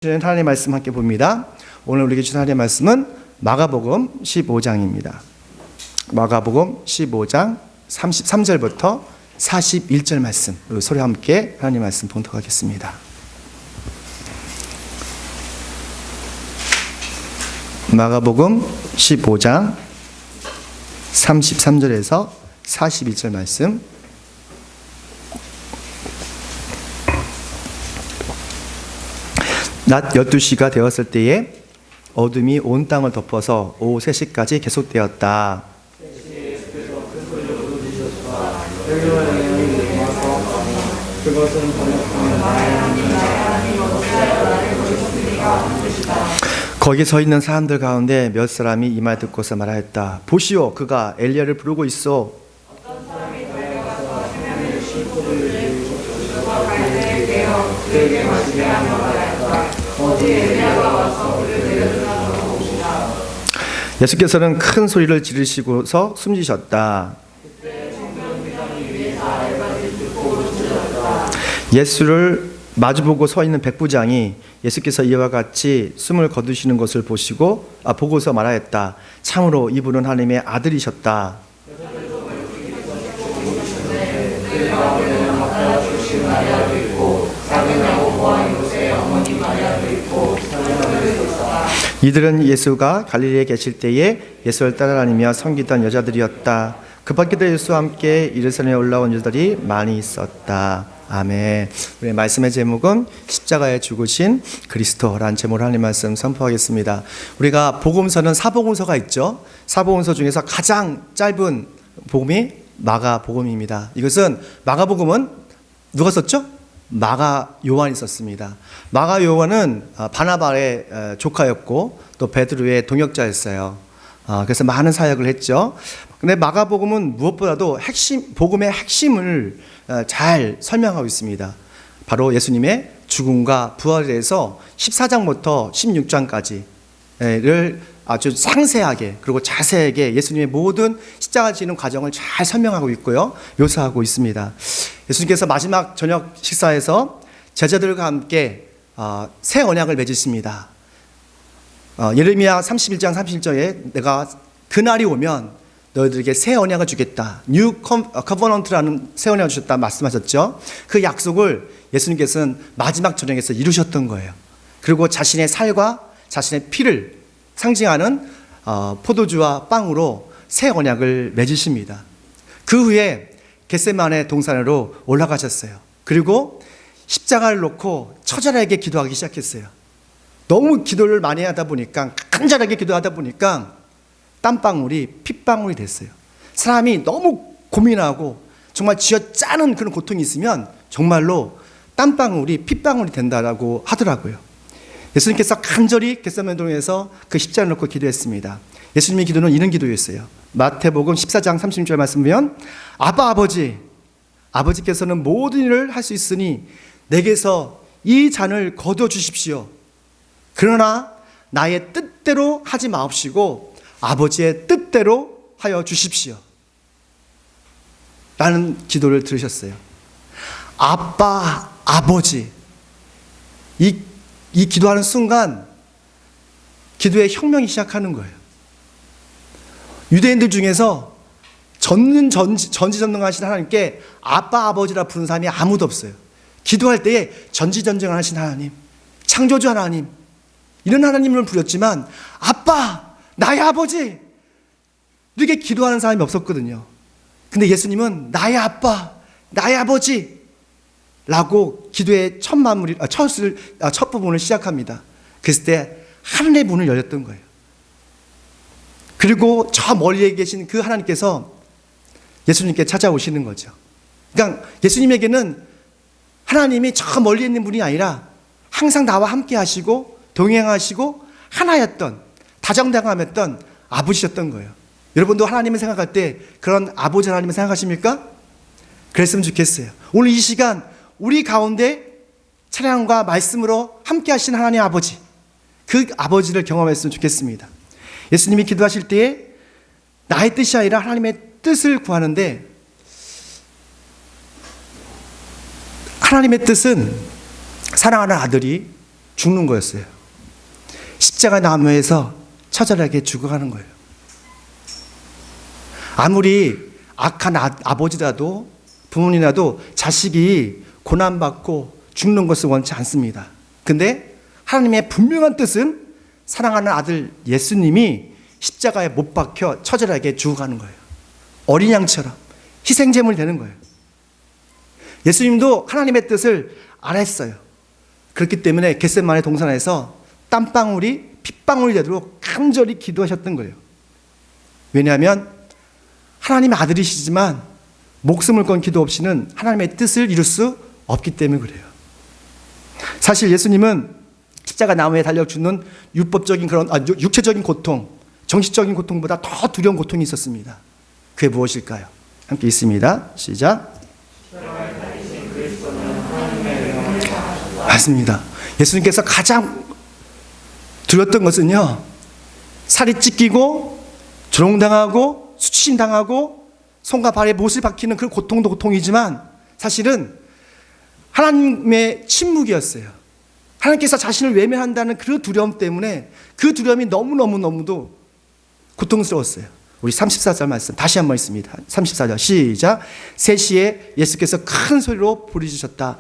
하나님의 말씀 함께 봅니다. 오늘 우리에게 주신 하나님의 말씀은 마가복음 15장입니다. 마가복음 15장 33절부터 41절 말씀, 우리 소리 함께 하나님의 말씀 봉독하겠습니다. 마가복음 15장 33절에서 41절 말씀. 낮 12시가 되었을 때에 어둠이 온 땅을 덮어서 오후 3시까지 계속되었다. 거기 서 있는 사람들 가운데 몇 사람이 이 말 듣고서 말하였다. 보시오, 그가 엘리야를 부르고 있어. 예수께서는 큰 소리를 지르시고서 숨지셨다. 예수를 마주보고 서 있는 백부장이 예수께서 이와 같이 숨을 거두시는 것을 보고서 말하였다. 참으로 이분은 하나님의 아들이셨다. 이들은 예수가 갈릴리에 계실 때에 예수를 따라다니며 섬기던 여자들이었다. 그 밖에도 예수와 함께 예루살렘에 올라온 여자들이 많이 있었다. 아멘. 우리의 말씀의 제목은 십자가에 죽으신 그리스도라는 제목으로 하나님 말씀 선포하겠습니다. 우리가 복음서는 사복음서가 있죠. 사복음서 중에서 가장 짧은 복음이 마가복음입니다. 이것은 마가복음은 누가 썼죠? 마가 요한이 썼습니다. 마가 요한은 바나바의 조카였고 또 베드로의 동역자였어요. 그래서 많은 사역을 했죠. 근데 마가복음은 무엇보다도 복음의 핵심을 잘 설명하고 있습니다. 바로 예수님의 죽음과 부활에 대해서 14장부터 16장까지를 아주 상세하게 그리고 자세하게 예수님의 모든 십자가 지는 과정을 잘 설명하고 있고요, 묘사하고 있습니다. 예수님께서 마지막 저녁 식사에서 제자들과 함께 새 언약을 맺으십니다. 예레미야 31장 31절에 내가 그날이 오면 너희들에게 새 언약을 주겠다. New Covenant라는 새 언약을 주셨다 말씀하셨죠. 그 약속을 예수님께서는 마지막 저녁에서 이루셨던 거예요. 그리고 자신의 살과 자신의 피를 상징하는 포도주와 빵으로 새 언약을 맺으십니다. 그 후에 겟세마네 동산으로 올라가셨어요. 그리고 십자가를 놓고 처절하게 기도하기 시작했어요. 너무 기도를 많이 하다 보니까, 간절하게 기도하다 보니까 땀방울이 핏방울이 됐어요. 사람이 너무 고민하고 정말 쥐어짜는 그런 고통이 있으면 정말로 땀방울이 핏방울이 된다라고 하더라고요. 예수님께서 간절히 겟세마네 동에서 그 십자가를 놓고 기도했습니다. 예수님의 기도는 이런 기도였어요. 마태복음 14장 36절 말씀 보면 아빠 아버지께서는 모든 일을 할 수 있으니 내게서 이 잔을 거두어 주십시오. 그러나 나의 뜻대로 하지 마옵시고 아버지의 뜻대로 하여 주십시오. 라는 기도를 들으셨어요. 아빠, 아버지. 이 기도하는 순간 기도의 혁명이 시작하는 거예요. 유대인들 중에서 전지전능하신 하나님께 아빠, 아버지라 부르는 사람이 아무도 없어요. 기도할 때에 전지전능하신 하나님, 창조주 하나님, 이런 하나님을 부렸지만 아빠, 나의 아버지, 이렇게 기도하는 사람이 없었거든요. 근데 예수님은 나의 아빠, 나의 아버지 라고 기도의 첫 부분을 시작합니다. 그랬을 때 하늘의 문을 열렸던 거예요. 그리고 저 멀리에 계신 그 하나님께서 예수님께 찾아오시는 거죠. 그러니까 예수님에게는 하나님이 저 멀리 있는 분이 아니라 항상 나와 함께 하시고 동행하시고 하나였던, 다정다감했던 아버지셨던 거예요. 여러분도 하나님을 생각할 때 그런 아버지 하나님을 생각하십니까? 그랬으면 좋겠어요. 오늘 이 시간 우리 가운데 찬양과 말씀으로 함께 하신 하나님 아버지, 그 아버지를 경험했으면 좋겠습니다. 예수님이 기도하실 때에 나의 뜻이 아니라 하나님의 뜻을 구하는데, 하나님의 뜻은 사랑하는 아들이 죽는 거였어요. 십자가 나무에서 처절하게 죽어가는 거예요. 아무리 악한 아버지라도 부모님이라도 자식이 고난받고 죽는 것을 원치 않습니다. 근데 하나님의 분명한 뜻은 사랑하는 아들 예수님이 십자가에 못 박혀 처절하게 죽어가는 거예요. 어린 양처럼 희생제물이 되는 거예요. 예수님도 하나님의 뜻을 알았어요. 그렇기 때문에 겟세마네 동산에서 땀방울이 핏방울이 되도록 간절히 기도하셨던 거예요. 왜냐하면 하나님의 아들이시지만 목숨을 건 기도 없이는 하나님의 뜻을 이룰 수 없기 때문에 그래요. 사실 예수님은 십자가 나무에 달려 죽는 율법적인 그런 육체적인 고통, 정신적인 고통보다 더 두려운 고통이 있었습니다. 그게 무엇일까요? 함께 있습니다. 시작. 맞습니다. 예수님께서 가장 두려웠던 것은요, 살이 찢기고 조롱당하고 수치심당하고 손과 발에 못을 박히는 그 고통도 고통이지만 사실은 하나님의 침묵이었어요. 하나님께서 자신을 외면한다는 그 두려움 때문에 그 두려움이 너무너무너무도 고통스러웠어요. 우리 34절 말씀 다시 한번 읽습니다. 34절 시작. 3시에 예수께서 큰 소리로 부르짖으셨다.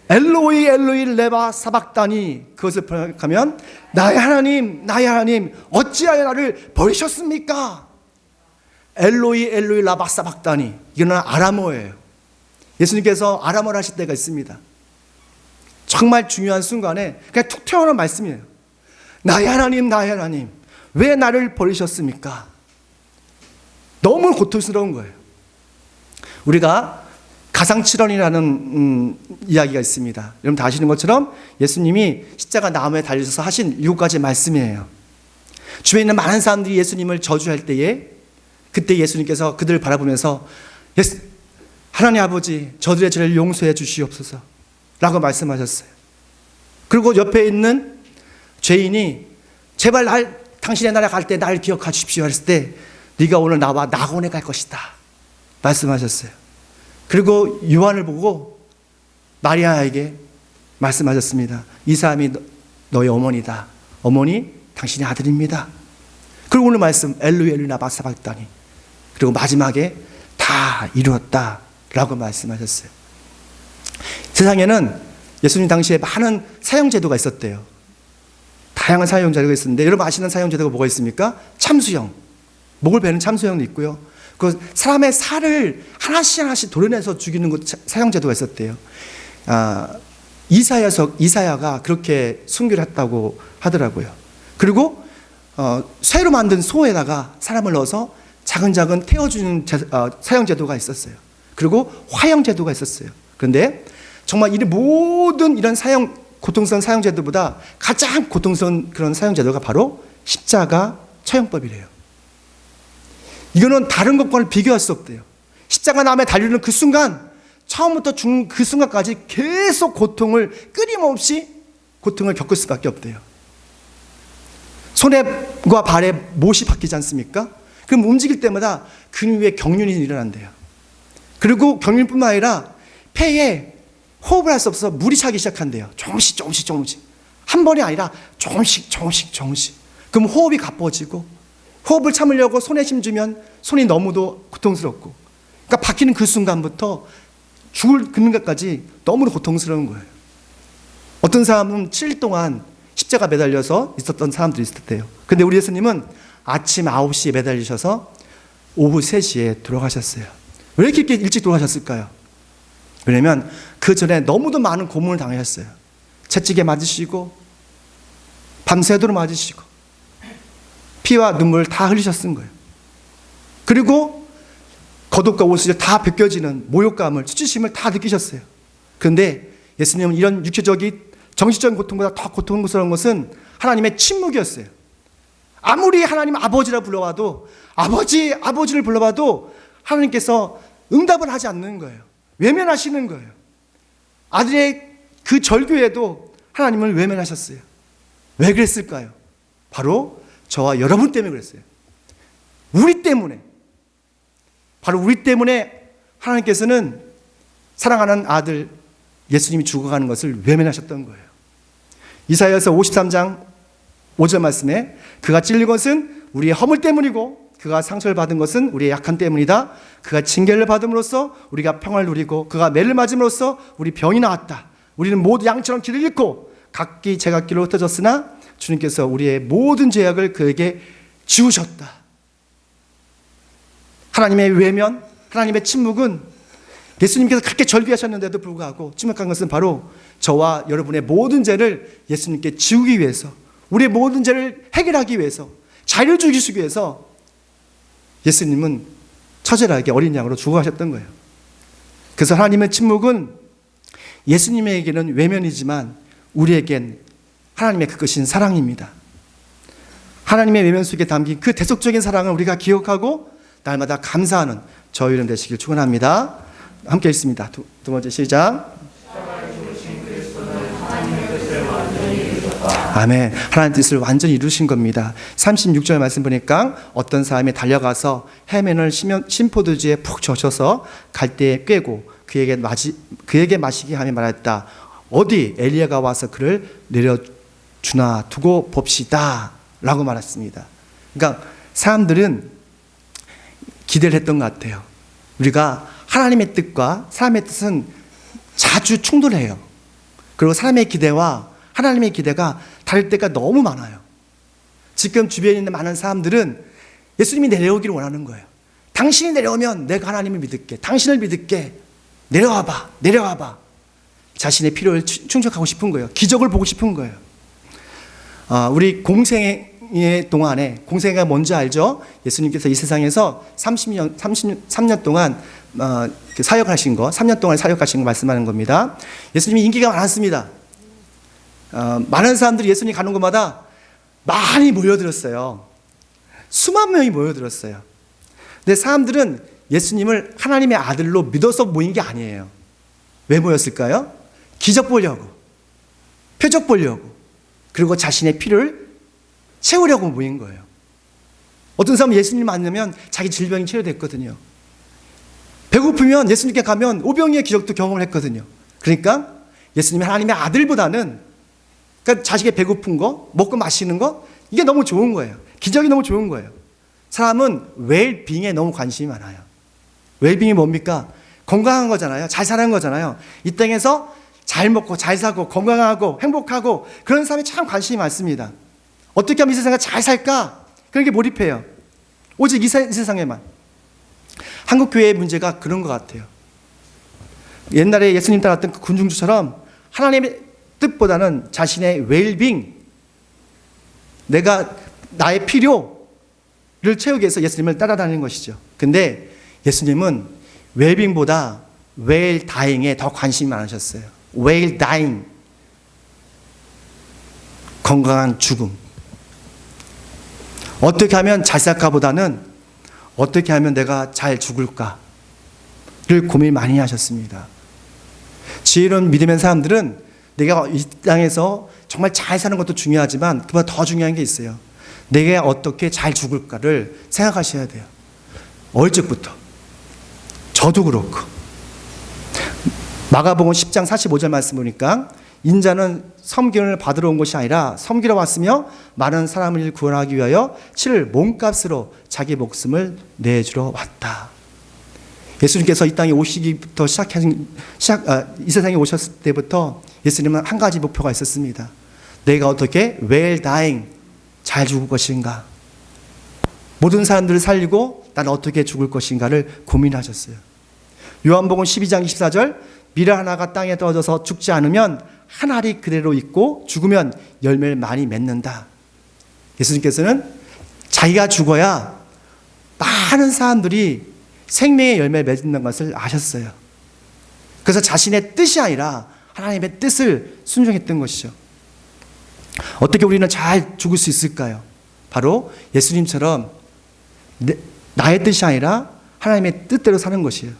엘로이 엘로이 레바 사박다니. 그것을 번역하면 나의 하나님 어찌하여 나를 버리셨습니까? 엘로이 엘로이 라바 사박다니. 이거는 아람어예요. 예수님께서 아람어를 하실 때가 있습니다. 정말 중요한 순간에 그냥 툭 튀어나오는 말씀이에요. 나의 하나님 왜 나를 버리셨습니까? 너무 고통스러운 거예요. 우리가 가상칠언이라는 이야기가 있습니다. 여러분 다 아시는 것처럼 예수님이 십자가 나무에 달리셔서 하신 7가지 말씀이에요. 주변에 있는 많은 사람들이 예수님을 저주할 때에 그때 예수님께서 그들을 바라보면서 하나님 아버지 저들의 죄를 용서해 주시옵소서 라고 말씀하셨어요. 그리고 옆에 있는 죄인이 제발 당신의 나라에 갈 때 나를 기억해 주십시오 했을 때 네가 오늘 나와 낙원에 갈 것이다 말씀하셨어요. 그리고 요한을 보고 마리아에게 말씀하셨습니다. 이 사람이 너의 어머니다. 어머니 당신의 아들입니다. 그리고 오늘 말씀 엘로이 엘로이 라마 사박다니. 그리고 마지막에 다 이루었다 라고 말씀하셨어요. 세상에는 예수님 당시에 많은 사형제도가 있었대요. 다양한 사형제도가 있었는데 여러분 아시는 사형제도가 뭐가 있습니까? 참수형, 목을 베는 참수형도 있고요. 그 사람의 살을 하나씩 도려내서 죽이는 것 사형제도가 있었대요. 이사야가 그렇게 순교를 했다고 하더라고요. 그리고 쇠로 만든 소에다가 사람을 넣어서 차근차근 태워주는 사형제도가 있었어요. 그리고 화형제도가 있었어요. 그런데 정말 모든 이런 고통스러운 사형제도보다 가장 고통스러운 그런 사형제도가 바로 십자가 처형법이래요. 이거는 다른 것과는 비교할 수 없대요. 십자가 나무에 달리는 그 순간, 처음부터 죽는 그 순간까지 계속 끊임없이 고통을 겪을 수밖에 없대요. 손과 발에 못이 박히지 않습니까? 그럼 움직일 때마다 근육 위에 경련이 일어난대요. 그리고 경련뿐만 아니라 폐에 호흡을 할 수 없어서 물이 차기 시작한대요. 조금씩. 한 번이 아니라 조금씩. 그럼 호흡이 가빠지고 호흡을 참으려고 손에 힘주면 손이 너무도 고통스럽고, 그러니까 박히는 그 순간부터 죽는 것까지 너무도 고통스러운 거예요. 어떤 사람은 7일 동안 십자가 매달려서 있었던 사람들이 있었대요. 근데 우리 예수님은 아침 9시에 매달리셔서 오후 3시에 돌아가셨어요. 왜 이렇게 일찍 돌아가셨을까요? 왜냐면 그 전에 너무도 많은 고문을 당하셨어요. 채찍에 맞으시고 밤새도록 맞으시고 피와 눈물을 다 흘리셨은 거예요. 그리고 겉옷과 옷이 다 벗겨지는 모욕감을, 수치심을 다 느끼셨어요. 그런데 예수님은 이런 육체적인 정신적인 고통보다 더 고통스러운 것은 하나님의 침묵이었어요. 아무리 하나님 아버지라 불러와도, 아버지를 불러봐도 하나님께서 응답을 하지 않는 거예요. 외면하시는 거예요. 아들의 그 절규에도 하나님을 외면하셨어요. 왜 그랬을까요? 바로 저와 여러분 때문에 그랬어요. 우리 때문에. 바로 우리 때문에 하나님께서는 사랑하는 아들 예수님이 죽어가는 것을 외면하셨던 거예요. 이사야서 53장 5절 말씀에 그가 찔린 것은 우리의 허물 때문이고 그가 상처를 받은 것은 우리의 약한 때문이다. 그가 징계를 받음으로써 우리가 평화를 누리고 그가 매를 맞음으로써 우리 병이 나았다. 우리는 모두 양처럼 길을 잃고 각기 제각길로 흩어졌으나 주님께서 우리의 모든 죄악을 그에게 지우셨다. 하나님의 외면, 하나님의 침묵은 예수님께서 그렇게 절규하셨는데도 불구하고 침묵한 것은 바로 저와 여러분의 모든 죄를 예수님께 지우기 위해서, 우리의 모든 죄를 해결하기 위해서, 자유를 주시기 위해서 예수님은 처절하게 어린 양으로 죽어가셨던 거예요. 그래서 하나님의 침묵은 예수님에게는 외면이지만 우리에겐 하나님의 그것인 사랑입니다. 하나님의 외면 속에 담긴 그 대속적인 사랑을 우리가 기억하고 날마다 감사하는 저희 이름 되시길 축원합니다. 함께 읽습니다. 두 번째 시작. 아멘. 하나님의 뜻을 완전히 이루신 겁니다. 36절 말씀 보니까 어떤 사람이 달려가서 해면을 심포도주에 푹 젖혀서 갈대에 꿰고 그에게 마시게 하며 말했다. 어디 엘리야가 와서 그를 내려주나 두고 봅시다 라고 말했습니다. 그러니까 사람들은 기대를 했던 것 같아요. 우리가 하나님의 뜻과 사람의 뜻은 자주 충돌해요. 그리고 사람의 기대와 하나님의 기대가 다를 때가 너무 많아요. 지금 주변에 있는 많은 사람들은 예수님이 내려오기를 원하는 거예요. 당신이 내려오면 내가 하나님을 믿을게. 당신을 믿을게. 내려와봐. 내려와봐. 자신의 필요를 충족하고 싶은 거예요. 기적을 보고 싶은 거예요. 우리 공생의 동안에, 공생애가 뭔지 알죠? 예수님께서 이 세상에서 33년 동안 사역하신 거, 3년 동안 사역하신 거 말씀하는 겁니다. 예수님이 인기가 많았습니다. 많은 사람들이 예수님 가는 곳마다 많이 모여들었어요. 수만 명이 모여들었어요. 근데 사람들은 예수님을 하나님의 아들로 믿어서 모인 게 아니에요. 왜 모였을까요? 기적 보려고, 표적 보려고, 그리고 자신의 필요를 채우려고 모인 거예요. 어떤 사람은 예수님 만나면 자기 질병이 치료됐거든요. 배고프면 예수님께 가면 오병이의 기적도 경험을 했거든요. 그러니까 예수님이 하나님의 아들보다는, 그러니까 자식의 배고픈 거, 먹고 마시는 거, 이게 너무 좋은 거예요. 기적이 너무 좋은 거예요. 사람은 웰빙에 너무 관심이 많아요. 웰빙이 뭡니까? 건강한 거잖아요. 잘 사는 거잖아요. 이 땅에서 잘 먹고 잘 사고 건강하고 행복하고 그런 사람이 참 관심이 많습니다. 어떻게 하면 이 세상에 잘 살까? 그런 게 몰입해요. 오직 이 세상에만. 한국 교회의 문제가 그런 것 같아요. 옛날에 예수님 따랐던 그 군중주처럼 하나님의 뜻보다는 자신의 웰빙, 나의 필요를 채우기 위해서 예수님을 따라다니는 것이죠. 근데 예수님은 웰빙보다 웰다잉에 더 관심이 많으셨어요. 웰다잉, 건강한 죽음. 어떻게 하면 잘 살까보다는 어떻게 하면 내가 잘 죽을까를 고민 많이 하셨습니다. 지혜로운 믿음의 사람들은 내가 이 땅에서 정말 잘 사는 것도 중요하지만 그보다 더 중요한 게 있어요. 내가 어떻게 잘 죽을까를 생각하셔야 돼요. 어릴 적부터. 저도 그렇고. 마가복음 10장 45절 말씀 보니까 인자는 섬김을 받으러 온 것이 아니라 섬기러 왔으며 많은 사람을 구원하기 위하여 치를 몸값으로 자기 목숨을 내주러 왔다. 예수님께서 이 땅에 오시기부터 이 세상에 오셨을 때부터 예수님은 한 가지 목표가 있었습니다. 내가 어떻게 웰다잉, 잘 죽을 것인가, 모든 사람들을 살리고 난 어떻게 죽을 것인가를 고민하셨어요. 요한복음 12장 24절, 밀 하나가 땅에 떨어져서 죽지 않으면 한 알이 그대로 있고 죽으면 열매를 많이 맺는다. 예수님께서는 자기가 죽어야 많은 사람들이 생명의 열매를 맺는 것을 아셨어요. 그래서 자신의 뜻이 아니라 하나님의 뜻을 순종했던 것이죠. 어떻게 우리는 잘 죽을 수 있을까요? 바로 예수님처럼 나의 뜻이 아니라 하나님의 뜻대로 사는 것이에요.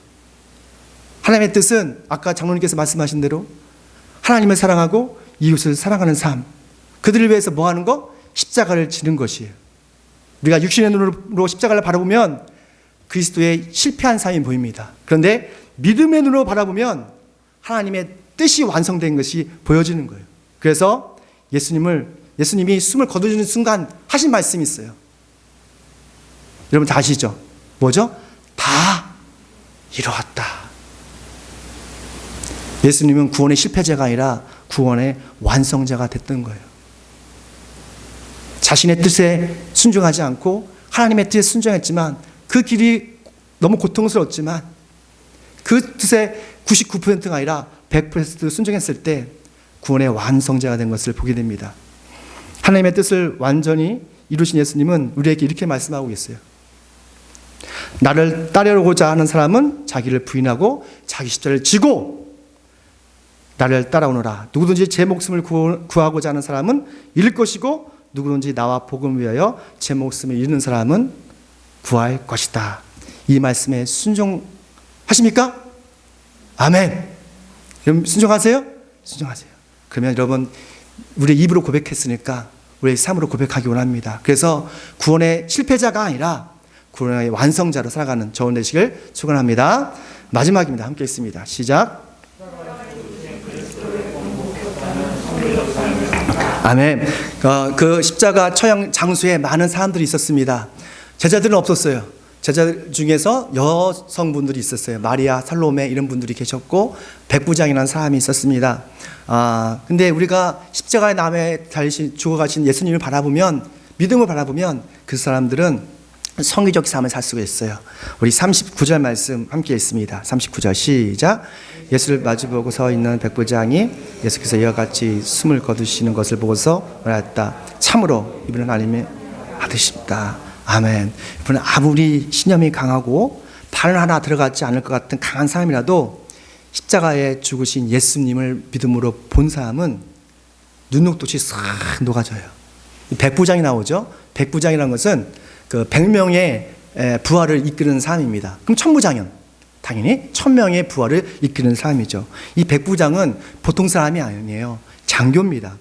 하나님의 뜻은 아까 장로님께서 말씀하신 대로 하나님을 사랑하고 이웃을 사랑하는 삶, 그들을 위해서 뭐 하는 거? 십자가를 지는 것이에요. 우리가 육신의 눈으로 십자가를 바라보면 그리스도의 실패한 삶이 보입니다. 그런데 믿음의 눈으로 바라보면 하나님의 뜻이 완성된 것이 보여지는 거예요. 그래서 예수님이 숨을 거두시는 순간 하신 말씀이 있어요. 여러분 다 아시죠? 뭐죠? 다 이루었다. 예수님은 구원의 실패자가 아니라 구원의 완성자가 됐던 거예요. 자신의 뜻에 순종하지 않고 하나님의 뜻에 순종했지만 그 길이 너무 고통스러웠지만 그 뜻에 99%가 아니라 100% 순종했을 때 구원의 완성자가 된 것을 보게 됩니다. 하나님의 뜻을 완전히 이루신 예수님은 우리에게 이렇게 말씀하고 계세요. 나를 따르고자 하는 사람은 자기를 부인하고 자기 십자가를 지고 나를 따라오너라. 누구든지 제 목숨을 구하고자 하는 사람은 잃을 것이고 누구든지 나와 복음을 위하여 제 목숨을 잃는 사람은 구할 것이다. 이 말씀에 순종하십니까? 아멘. 여러분 순종하세요? 순종하세요. 그러면 여러분 우리 입으로 고백했으니까 우리 삶으로 고백하기 원합니다. 그래서 구원의 실패자가 아니라 구원의 완성자로 살아가는 저온 되시길 축원합니다. 마지막입니다. 함께 있습니다. 시작. 아멘. 그 십자가 처형 장소에 많은 사람들이 있었습니다. 제자들은 없었어요. 제자들 중에서 여성분들이 있었어요. 마리아, 살로메 이런 분들이 계셨고 백부장이라는 사람이 있었습니다. 근데 우리가 십자가의 나무에 달리신 죽어가신 예수님을 바라보면, 믿음을 바라보면 그 사람들은 성의적 삶을 살 수가 있어요. 우리 39절 말씀 함께 읽습니다. 39절 시작. 예수를 마주보고 서 있는 백부장이 예수께서 이와 같이 숨을 거두시는 것을 보고서 말했다. 참으로 이분은 하나님의 아들이십니다. 아멘. 이분은 아무리 신념이 강하고 발 하나 들어가지 않을 것 같은 강한 사람이라도 십자가에 죽으신 예수님을 믿음으로 본 사람은 눈녹듯이 싹 녹아져요. 백부장이 나오죠. 백부장이라는 것은 그 100명의 부하를 이끄는 사람입니다. 그럼 천부장은 당연히 1000명의 부하를 이끄는 사람이죠. 이 백부장은 보통 사람이 아니에요. 장교입니다.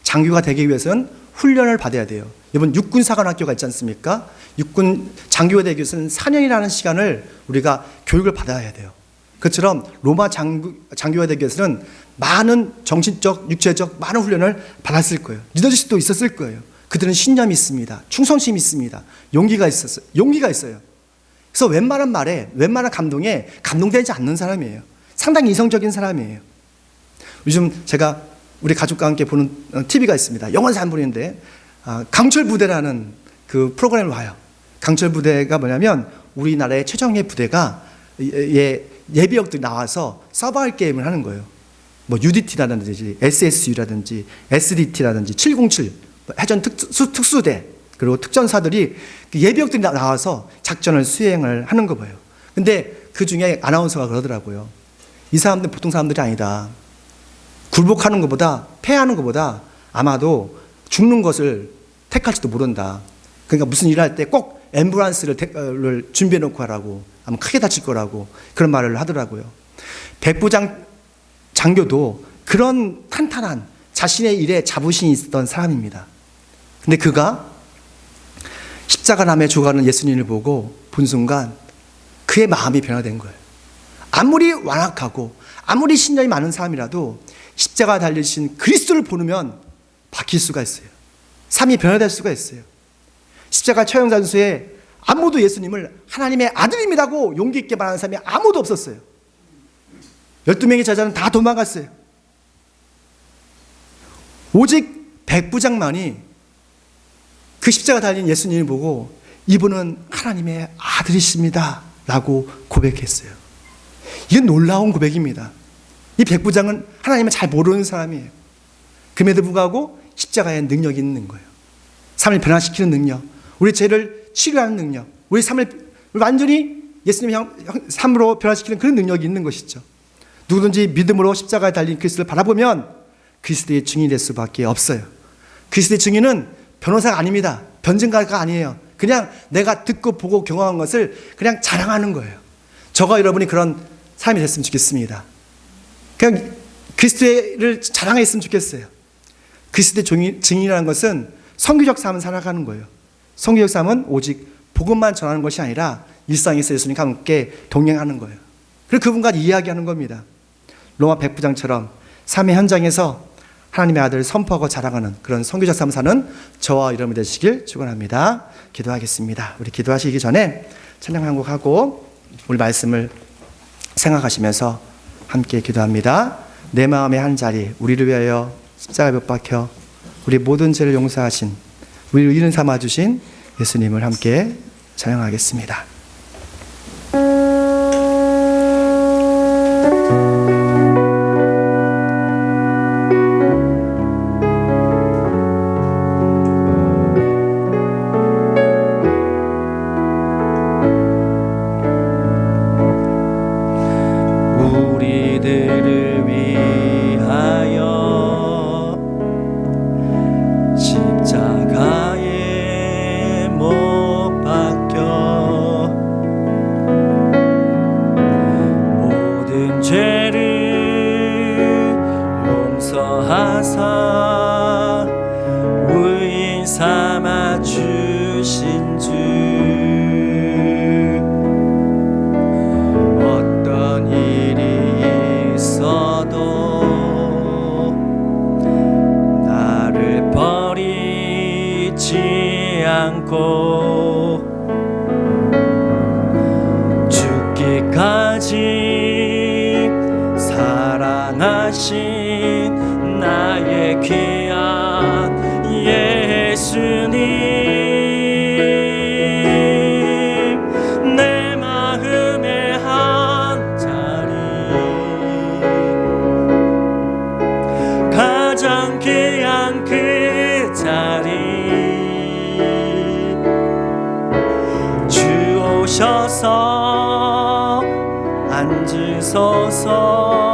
장교가 되기 위해서는 훈련을 받아야 돼요. 여러분 육군사관학교가 있지 않습니까? 육군 장교가 되기 위해서는 4년이라는 시간을 우리가 교육을 받아야 돼요. 그처럼 로마 장교가 되기 위해서는 많은 정신적, 육체적 많은 훈련을 받았을 거예요. 리더십도 있었을 거예요. 그들은 신념이 있습니다. 충성심이 있습니다. 용기가 있어요. 그래서 웬만한 말에, 웬만한 감동에 감동되지 않는 사람이에요. 상당히 이성적인 사람이에요. 요즘 제가 우리 가족과 함께 보는 TV가 있습니다. 영원히 안 보는데 강철부대라는 그 프로그램을 봐요. 강철부대가 뭐냐면 우리나라의 최정예 부대가 예비역들이 나와서 서바이벌 게임을 하는 거예요. 뭐 UDT라든지 SSU라든지 SDT라든지 707 해전 특수대 그리고 특전사들이 예비역들이 나와서 작전을 수행을 하는 거 봐요. 근데 그 중에 아나운서가 그러더라고요. 이 사람들은 보통 사람들이 아니다. 굴복하는 것보다 패하는 것보다 아마도 죽는 것을 택할지도 모른다. 그러니까 무슨 일을 할 때 꼭 앰뷸런스를 준비해 놓고 하라고. 아마 크게 다칠 거라고 그런 말을 하더라고요. 백부장 장교도 그런 탄탄한 자신의 일에 자부심이 있었던 사람입니다. 근데 그가 십자가 나무에 죽어가는 예수님을 보고 본 순간 그의 마음이 변화된 거예요. 아무리 완악하고 아무리 신념이 많은 사람이라도 십자가 달리신 그리스도를 보면 바뀔 수가 있어요. 삶이 변화될 수가 있어요. 십자가 처형 장소에 아무도 예수님을 하나님의 아들입니다고 용기 있게 말하는 사람이 아무도 없었어요. 12명의 제자는 다 도망갔어요. 오직 백부장만이 그 십자가 달린 예수님을 보고 이분은 하나님의 아들이십니다 라고 고백했어요. 이건 놀라운 고백입니다. 이 백부장은 하나님을 잘 모르는 사람이에요. 그럼에도 불구하고 십자가에 능력이 있는 거예요. 삶을 변화시키는 능력, 우리 죄를 치료하는 능력, 우리 삶을 완전히 예수님의 삶으로 변화시키는 그런 능력이 있는 것이죠. 누구든지 믿음으로 십자가에 달린 그리스도를 바라보면 그리스도의 증인이 될 수밖에 없어요. 그리스도의 증인은 변호사가 아닙니다. 변증가가 아니에요. 그냥 내가 듣고 보고 경험한 것을 그냥 자랑하는 거예요. 저가 여러분이 그런 삶이 됐으면 좋겠습니다. 그냥 그리스도를 자랑했으면 좋겠어요. 그리스도의 증인이라는 것은 선교적 삶을 살아가는 거예요. 선교적 삶은 오직 복음만 전하는 것이 아니라 일상에서 예수님과 함께 동행하는 거예요. 그리고 그분과 이야기하는 겁니다. 로마 백부장처럼 삶의 현장에서 하나님의 아들을 선포하고 자랑하는 그런 선교적 삶 사는 저와 여러분이 되시길 축원합니다. 기도하겠습니다. 우리 기도하시기 전에 찬양 한 곡 하고 우리 말씀을 생각하시면서 함께 기도합니다. 내 마음의 한 자리, 우리를 위하여 십자가에 못 박혀 우리 모든 죄를 용서하신, 우리를 의인 삼아 주신 예수님을 함께 찬양하겠습니다. 우리들을 위하여 십자가에 못 박혀 모든 죄를 용서하사 의인 삼아 주신 주, 어떤 일이 있어도 나를 버리지 않고 죽기까지 사랑하신 나의 귀한 예수님, 내 마음의 한 자리, 가장 귀한 그 자리, 주 오셔서 앉으소서.